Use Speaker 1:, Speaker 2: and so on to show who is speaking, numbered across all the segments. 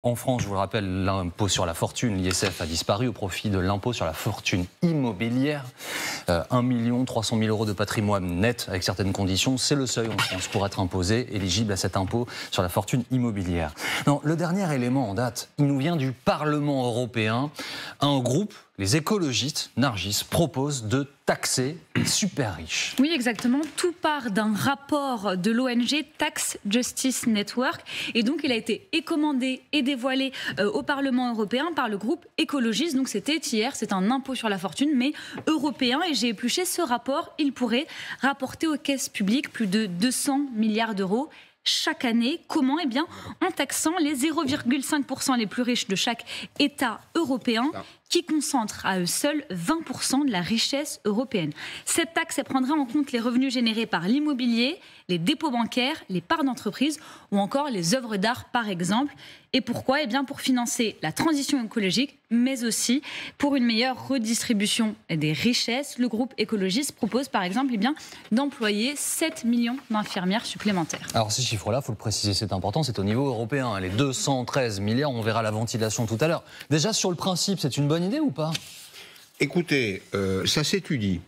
Speaker 1: En France, je vous le rappelle, l'impôt sur la fortune, l'ISF, a disparu au profit de l'impôt sur la fortune immobilière. 1 300 000 € de patrimoine net, avec certaines conditions, c'est le seuil en France pour être imposé, éligible à cet impôt sur la fortune immobilière. Non, le dernier élément en date, il nous vient du Parlement européen. Un groupe, les écologistes, Nargis, propose de taxer les super riches.
Speaker 2: Oui, exactement. Tout part d'un rapport de l'ONG Tax Justice Network. Et donc, il a été commandé et dévoilé au Parlement européen par le groupe écologiste. Donc, c'était hier. C'est un impôt sur la fortune, mais européen. Et j'ai épluché ce rapport. Il pourrait rapporter aux caisses publiques plus de 200 milliards d'euros chaque année. Comment? Eh bien, en taxant les 0,5% les plus riches de chaque État européen, qui concentrent à eux seuls 20% de la richesse européenne. Cette taxe, elle prendra en compte les revenus générés par l'immobilier, les dépôts bancaires, les parts d'entreprise ou encore les œuvres d'art, par exemple. Et pourquoi? Eh bien, pour financer la transition écologique, mais aussi pour une meilleure redistribution des richesses. Le groupe écologiste propose, par exemple, eh bien, d'employer 7 millions d'infirmières supplémentaires.
Speaker 1: Alors, ces chiffres-là, il faut le préciser, c'est important, c'est au niveau européen. Les 213 milliards, on verra la ventilation tout à l'heure. Déjà, sur le principe, c'est une bonne idée ou pas?
Speaker 3: Écoutez, ça s'étudie.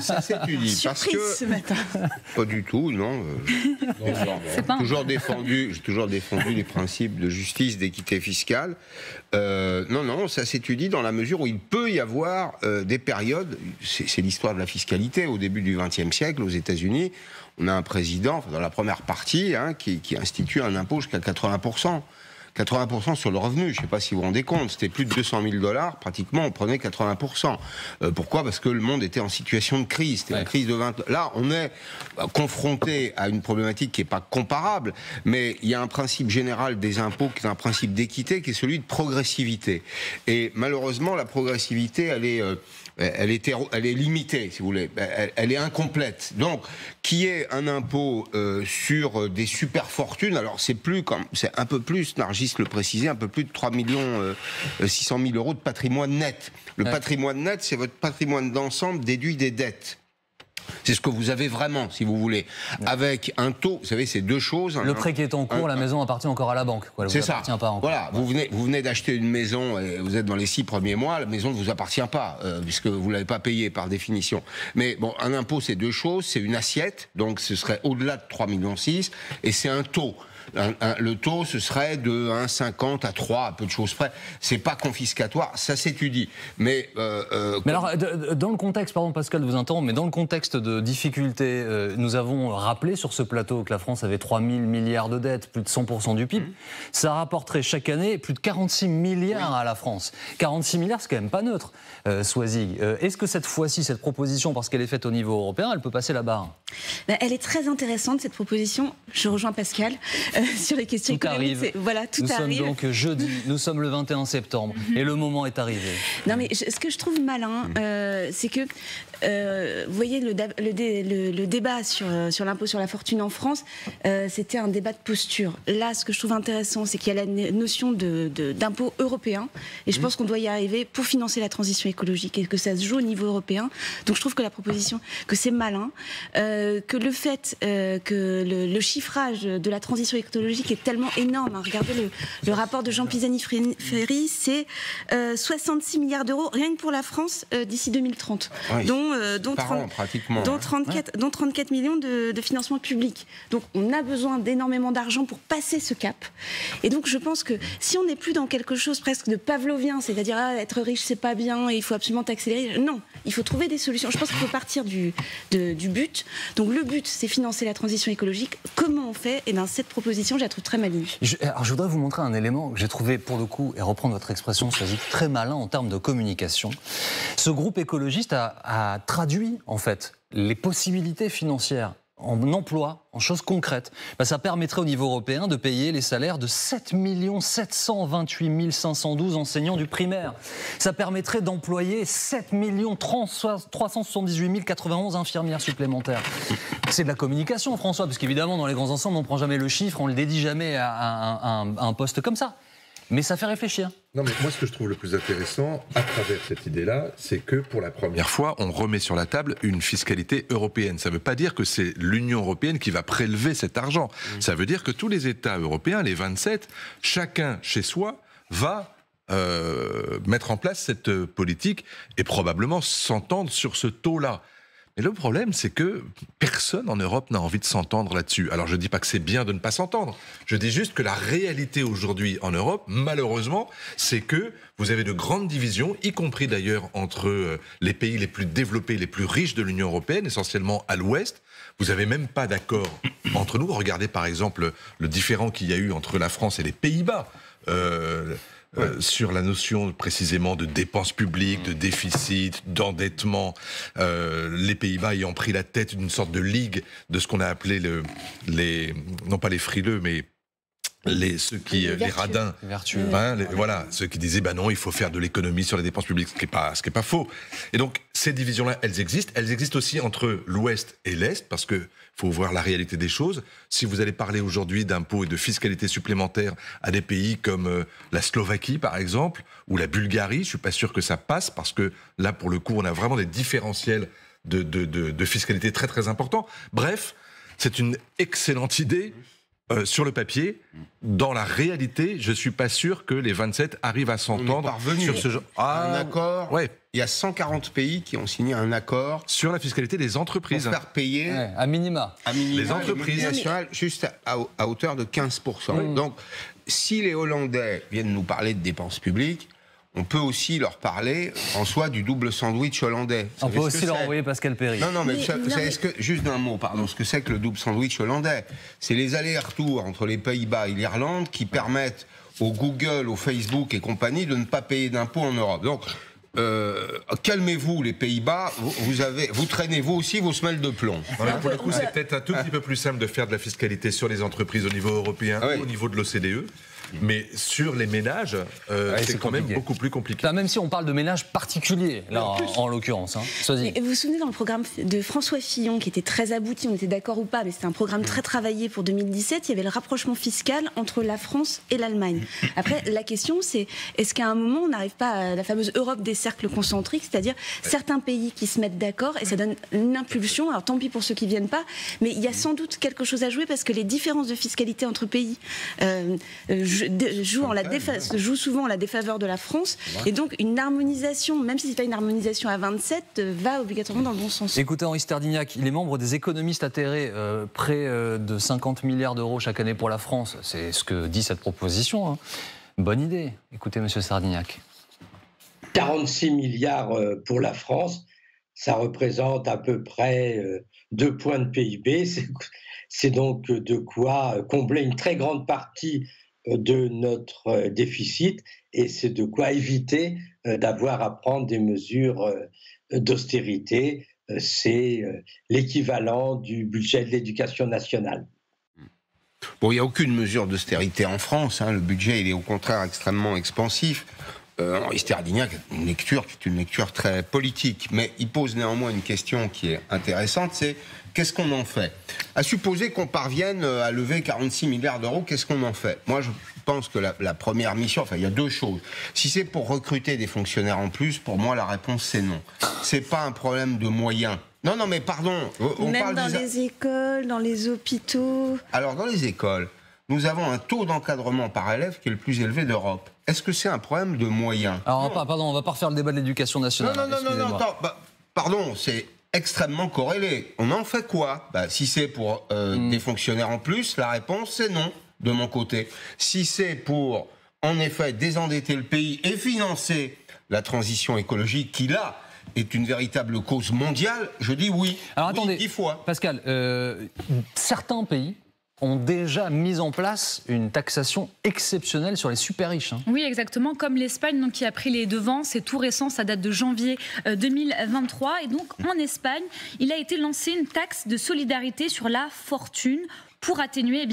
Speaker 3: Ça s'étudie parce que
Speaker 2: ce matin.
Speaker 3: Pas du tout, non. J'ai toujours défendu les principes de justice, d'équité fiscale. Non, ça s'étudie dans la mesure où il peut y avoir des périodes. C'est l'histoire de la fiscalité. Au début du XXe siècle, aux États-Unis, on a un président, dans la première partie, qui institue un impôt jusqu'à 80%. 80% sur le revenu, je ne sais pas si vous vous rendez compte, c'était plus de 200 000 $, pratiquement on prenait 80%. Pourquoi? Parce que le monde était en situation de crise, c'était une crise de 20... Là, on est confronté à une problématique qui n'est pas comparable, mais il y a un principe général des impôts qui est un principe d'équité, qui est celui de progressivité. Et malheureusement, la progressivité, elle est limitée, si vous voulez, elle est incomplète. Donc, qui est un impôt sur des super fortunes, alors c'est un peu plus, Nargis le précisait, un peu plus de 3 600 000 € de patrimoine net. Le patrimoine net, c'est votre patrimoine d'ensemble déduit des dettes. C'est ce que vous avez vraiment, si vous voulez. Avec un taux, vous savez, c'est deux choses.
Speaker 1: Le prêt qui est en cours, la maison appartient encore à la banque.
Speaker 3: C'est ça. Pas encore. Voilà, vous venez d'acheter une maison et vous êtes dans les 6 premiers mois, la maison ne vous appartient pas, puisque vous ne l'avez pas payée par définition. Mais bon, un impôt, c'est deux choses. C'est une assiette, donc ce serait au-delà de 3,6 millions, et c'est un taux. Le taux, ce serait de 1,50 à 3, à peu de choses près. C'est pas confiscatoire, ça s'étudie. Mais
Speaker 1: alors, dans le contexte, pardon Pascal de vous interrompre, mais dans le contexte de difficultés, nous avons rappelé sur ce plateau que la France avait 3 000 milliards de dettes, plus de 100% du PIB. Ça rapporterait chaque année plus de 46 milliards à la France. 46 milliards, c'est quand même pas neutre, Soisig. Est-ce que cette fois-ci, cette proposition, parce qu'elle est faite au niveau européen, elle peut passer la barre?
Speaker 4: Elle est très intéressante, cette proposition. Je rejoins Pascal. Sur les questions économiques,
Speaker 1: voilà, tout arrive. Nous sommes donc jeudi, nous sommes le 21 septembre, et le moment est arrivé.
Speaker 4: Non, mais ce que je trouve malin, c'est que, vous voyez, le débat sur l'impôt sur la fortune en France, c'était un débat de posture. Là, ce que je trouve intéressant, c'est qu'il y a la notion d'impôt européen, et je pense qu'on doit y arriver pour financer la transition écologique, et que ça se joue au niveau européen. Donc je trouve que la proposition, que c'est malin, que le fait que le chiffrage de la transition écologique est tellement énorme. Regardez le rapport de Jean Pisani-Ferry, c'est 66 milliards d'euros rien que pour la France d'ici 2030, oui, dont 34 millions de financement public. Donc on a besoin d'énormément d'argent pour passer ce cap. Et donc je pense que si on n'est plus dans quelque chose presque de pavlovien, c'est-à-dire être riche c'est pas bien et il faut absolument t'accélérer, non, il faut trouver des solutions. Je pense qu'il faut partir du but. Donc le but, c'est financer la transition écologique. Comment on fait? Et bien cette proposition, je la trouve très maligne.
Speaker 1: Alors je voudrais vous montrer un élément que j'ai trouvé pour le coup, et reprendre votre expression, très malin en termes de communication. Ce groupe écologiste a traduit en fait les possibilités financières en emploi, en choses concrètes. Ça permettrait au niveau européen de payer les salaires de 7 728 512 enseignants du primaire. Ça permettrait d'employer 7 378 091 infirmières supplémentaires. C'est de la communication, François, parce qu'évidemment, dans les grands ensembles, on ne prend jamais le chiffre, on ne le dédie jamais à un poste comme ça. mais ça fait réfléchir.
Speaker 5: Non, mais moi, ce que je trouve le plus intéressant à travers cette idée-là, c'est que pour la première fois, on remet sur la table une fiscalité européenne. Ça ne veut pas dire que c'est l'Union européenne qui va prélever cet argent. Ça veut dire que tous les États européens, les 27, chacun chez soi, va mettre en place cette politique et probablement s'entendre sur ce taux-là. Mais le problème, c'est que personne en Europe n'a envie de s'entendre là-dessus. Alors je ne dis pas que c'est bien de ne pas s'entendre, je dis juste que la réalité aujourd'hui en Europe, malheureusement, c'est que vous avez de grandes divisions, y compris d'ailleurs entre les pays les plus développés, les plus riches de l'Union européenne, essentiellement à l'ouest. Vous n'avez même pas d'accord entre nous. Regardez par exemple le différend qu'il y a eu entre la France et les Pays-Bas. Sur la notion précisément de dépenses publiques, de déficit, d'endettement, les Pays-Bas ayant pris la tête d'une sorte de ligue de ce qu'on a appelé non pas les frileux, mais les radins, voilà, ceux qui disaient non, il faut faire de l'économie sur les dépenses publiques, ce qui est pas faux. Et donc ces divisions-là, elles existent aussi entre l'Ouest et l'Est, parce que faut voir la réalité des choses. Si vous allez parler aujourd'hui d'impôts et de fiscalité supplémentaire à des pays comme la Slovaquie par exemple, ou la Bulgarie, je suis pas sûr que ça passe, parce que là pour le coup on a vraiment des différentiels de fiscalité très très importants. Bref, c'est une excellente idée. Sur le papier, dans la réalité, je ne suis pas sûr que les 27 arrivent à s'entendre sur ce genre.
Speaker 3: Un accord. Ouais. Il y a 140 pays qui ont signé un accord
Speaker 5: sur la fiscalité des entreprises.
Speaker 3: Pour faire payer
Speaker 1: à minima
Speaker 5: les entreprises
Speaker 3: nationales juste à hauteur de 15%. Donc, si les Hollandais viennent nous parler de dépenses publiques, on peut aussi leur parler en soi du double sandwich hollandais.
Speaker 1: On peut aussi leur envoyer Pascal Perry.
Speaker 3: Non, mais juste d'un mot, pardon, ce que c'est que le double sandwich hollandais, c'est les allers-retours entre les Pays-Bas et l'Irlande qui permettent au Google, au Facebook et compagnie de ne pas payer d'impôts en Europe. Donc, calmez-vous les Pays-Bas, vous traînez vous aussi vos semelles de plomb.
Speaker 5: Voilà, pour le coup, c'est peut-être un tout petit peu plus simple de faire de la fiscalité sur les entreprises au niveau européen ou au niveau de l'OCDE. Mais sur les ménages, c'est quand même beaucoup plus compliqué.
Speaker 1: Là, même si on parle de ménages particuliers, là, en l'occurrence.
Speaker 4: Et vous vous souvenez dans le programme de François Fillon, qui était très abouti, on était d'accord ou pas, mais c'était un programme très travaillé pour 2017, il y avait le rapprochement fiscal entre la France et l'Allemagne. Après, la question, c'est est-ce qu'à un moment, on n'arrive pas à la fameuse Europe des cercles concentriques, c'est-à-dire certains pays qui se mettent d'accord et ça donne une impulsion, alors tant pis pour ceux qui ne viennent pas, mais il y a sans doute quelque chose à jouer parce que les différences de fiscalité entre pays joue souvent en la défaveur de la France, et donc une harmonisation, même si c'est pas une harmonisation à 27, va obligatoirement dans le bon sens.
Speaker 1: Écoutez, Henri Sterdignac, il est membre des économistes atterrés, près de 50 milliards d'euros chaque année pour la France. C'est ce que dit cette proposition. Bonne idée. Écoutez, monsieur Sterdignac.
Speaker 6: 46 milliards pour la France, ça représente à peu près 2 points de PIB. C'est donc de quoi combler une très grande partie de notre déficit, et c'est de quoi éviter d'avoir à prendre des mesures d'austérité. C'est l'équivalent du budget de l'éducation nationale.
Speaker 3: Bon, il n'y a aucune mesure d'austérité en France. Le budget, il est au contraire extrêmement expansif. Henri Sterdignac a une lecture qui est une lecture très politique, mais il pose néanmoins une question qui est intéressante, c'est qu'est-ce qu'on en fait ? À supposer qu'on parvienne à lever 46 milliards d'euros, qu'est-ce qu'on en fait ? Moi, je pense que la première mission, il y a deux choses. Si c'est pour recruter des fonctionnaires en plus, pour moi, la réponse, c'est non. C'est pas un problème de moyens. Non, mais pardon.
Speaker 4: Même dans les écoles, dans les hôpitaux.
Speaker 3: Alors, dans les écoles, nous avons un taux d'encadrement par élève qui est le plus élevé d'Europe. Est-ce que c'est un problème de moyens ?
Speaker 1: Alors, pardon, on ne va pas refaire le débat de l'éducation nationale.
Speaker 3: Non, attends, pardon, c'est extrêmement corrélé. On en fait quoi ? Si c'est pour des fonctionnaires en plus, la réponse c'est non, de mon côté. Si c'est pour, en effet, désendetter le pays et financer la transition écologique qui, là, est une véritable cause mondiale, je dis oui.
Speaker 1: Alors
Speaker 3: oui,
Speaker 1: attendez,
Speaker 3: 10 fois.
Speaker 1: Pascal, certains pays ont déjà mis en place une taxation exceptionnelle sur les super riches.
Speaker 2: Oui, exactement, comme l'Espagne qui a pris les devants. C'est tout récent, ça date de janvier 2023. Et donc, en Espagne, il a été lancé une taxe de solidarité sur la fortune pour atténuer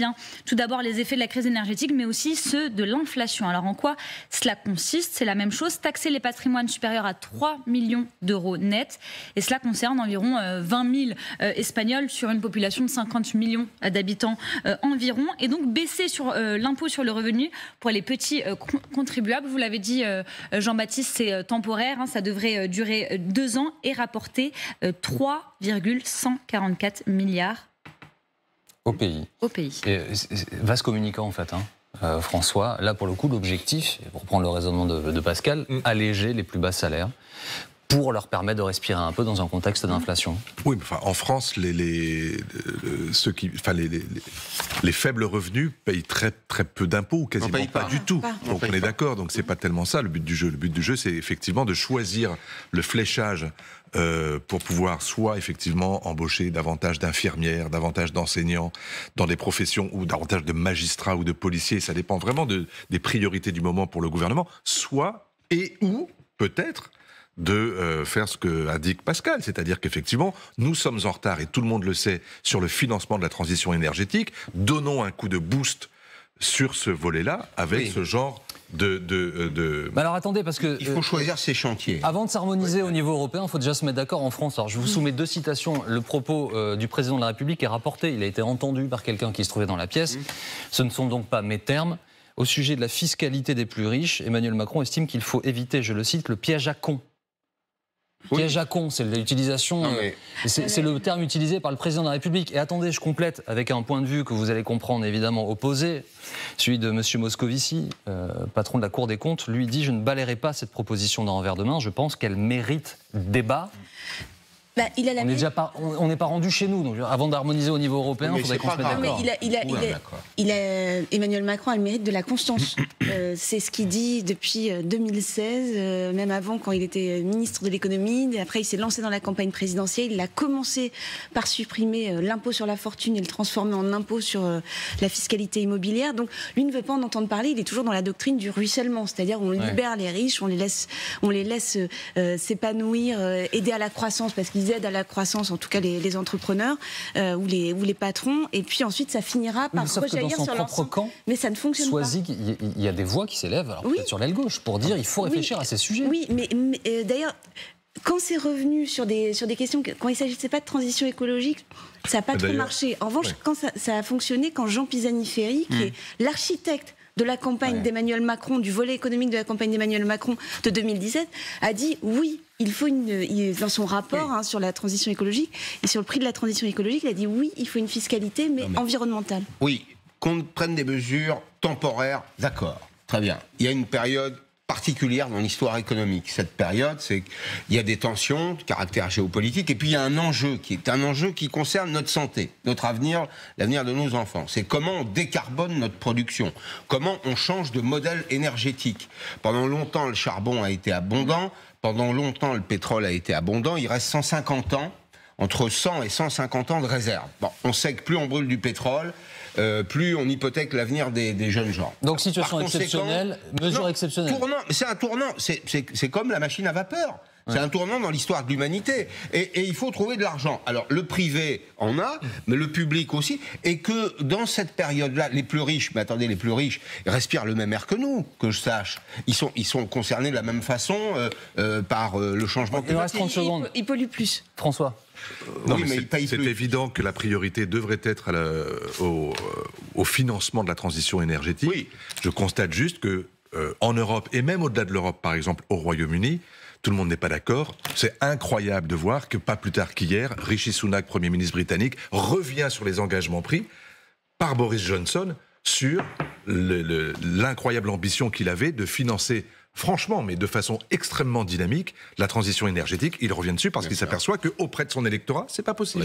Speaker 2: tout d'abord les effets de la crise énergétique, mais aussi ceux de l'inflation. Alors en quoi cela consiste? C'est la même chose, taxer les patrimoines supérieurs à 3 millions d'euros net, et cela concerne environ 20 000 Espagnols sur une population de 50 millions d'habitants environ, et donc baisser sur l'impôt sur le revenu pour les petits contribuables. Vous l'avez dit, Jean-Baptiste, c'est temporaire, ça devrait durer 2 ans et rapporter 3,144 milliards au pays.
Speaker 1: Et vaste communicant en fait, François. Là pour le coup l'objectif, pour prendre le raisonnement de Pascal, alléger les plus bas salaires pour leur permettre de respirer un peu dans un contexte d'inflation.
Speaker 5: Oui, mais en France, les faibles revenus payent très très peu d'impôts, ou quasiment pas du tout. Donc on est d'accord, donc c'est pas tellement ça le but du jeu. Le but du jeu, c'est effectivement de choisir le fléchage pour pouvoir soit effectivement embaucher davantage d'infirmières, davantage d'enseignants dans des professions, ou davantage de magistrats ou de policiers, ça dépend vraiment des priorités du moment pour le gouvernement, soit ou peut-être de faire ce que indique Pascal, c'est-à-dire qu'effectivement, nous sommes en retard, et tout le monde le sait, sur le financement de la transition énergétique. Donnons un coup de boost sur ce volet-là, avec ce genre de...
Speaker 1: Alors attendez, parce que...
Speaker 3: Il faut choisir ses chantiers.
Speaker 1: Avant de s'harmoniser au niveau européen, il faut déjà se mettre d'accord en France. Alors je vous soumets 2 citations. Le propos du président de la République est rapporté, il a été entendu par quelqu'un qui se trouvait dans la pièce. Ce ne sont donc pas mes termes. Au sujet de la fiscalité des plus riches, Emmanuel Macron estime qu'il faut éviter, je le cite, le piège à con. Piège à con, c'est l'utilisation, c'est le terme utilisé par le président de la République. Et attendez, je complète avec un point de vue que vous allez comprendre évidemment opposé, celui de M. Moscovici, patron de la Cour des comptes. Lui dit: je ne balayerai pas cette proposition d'un revers de main, je pense qu'elle mérite débat. On n'est pas rendu chez nous, donc avant d'harmoniser au niveau européen, il faudrait qu'on se mette d'accord.
Speaker 4: Emmanuel Macron a le mérite de la constance. C'est ce qu'il dit depuis 2016, même avant, quand il était ministre de l'économie. Après, il s'est lancé dans la campagne présidentielle. Il a commencé par supprimer l'impôt sur la fortune et le transformer en impôt sur la fiscalité immobilière. Donc, lui ne veut pas en entendre parler. Il est toujours dans la doctrine du ruissellement, c'est-à-dire on libère les riches, on les laisse s'épanouir, aider à la croissance, parce qu'ils aident à la croissance, en tout cas les entrepreneurs ou les patrons, et puis ensuite ça finira par rejaillir sur l'ensemble. Mais ça ne fonctionne pas.
Speaker 1: Il y a des voix qui s'élèvent, alors peut-être sur l'aile gauche, pour dire il faut réfléchir à ces sujets.
Speaker 4: Oui, mais d'ailleurs, quand c'est revenu sur des questions, quand il ne s'agissait pas de transition écologique, ça n'a pas trop marché. En revanche, quand ça a fonctionné, quand Jean Pisani-Ferry, qui est l'architecte de la campagne d'Emmanuel Macron, du volet économique de la campagne d'Emmanuel Macron de 2017, a dit oui, il faut dans son rapport sur la transition écologique et sur le prix de la transition écologique, il a dit oui, il faut une fiscalité, mais environnementale.
Speaker 3: Oui, qu'on prenne des mesures temporaires, d'accord, très bien. Il y a une période particulière dans l'histoire économique. Cette période, c'est qu'il y a des tensions de caractère géopolitique, et puis il y a un enjeu qui concerne notre santé, notre avenir, l'avenir de nos enfants. C'est comment on décarbone notre production, comment on change de modèle énergétique. Pendant longtemps, le charbon a été abondant, pendant longtemps, le pétrole a été abondant, il reste 150 ans, entre 100 et 150 ans de réserve. Bon, on sait que plus on brûle du pétrole, plus on hypothèque l'avenir des jeunes gens.
Speaker 1: Donc situation exceptionnelle, mesure exceptionnelle.
Speaker 3: C'est un tournant, c'est comme la machine à vapeur. C'est un tournant dans l'histoire de l'humanité. Et il faut trouver de l'argent. Alors, le privé en a, mais le public aussi. Et que dans cette période-là, les plus riches, mais attendez, les plus riches, ils respirent le même air que nous, que je sache. Ils sont concernés de la même façon par le changement climatique.
Speaker 1: Il reste 30 secondes.
Speaker 4: Ils polluent plus.
Speaker 1: François.
Speaker 5: Non, mais c'est évident que la priorité devrait être au financement de la transition énergétique. Oui. Je constate juste que en Europe, et même au-delà de l'Europe, par exemple au Royaume-Uni, tout le monde n'est pas d'accord. C'est incroyable de voir que pas plus tard qu'hier, Rishi Sunak, Premier ministre britannique, revient sur les engagements pris par Boris Johnson sur l'incroyable ambition qu'il avait de financer, franchement, mais de façon extrêmement dynamique, la transition énergétique. Il revient dessus parce qu'il s'aperçoit qu'auprès de son électorat, c'est pas possible.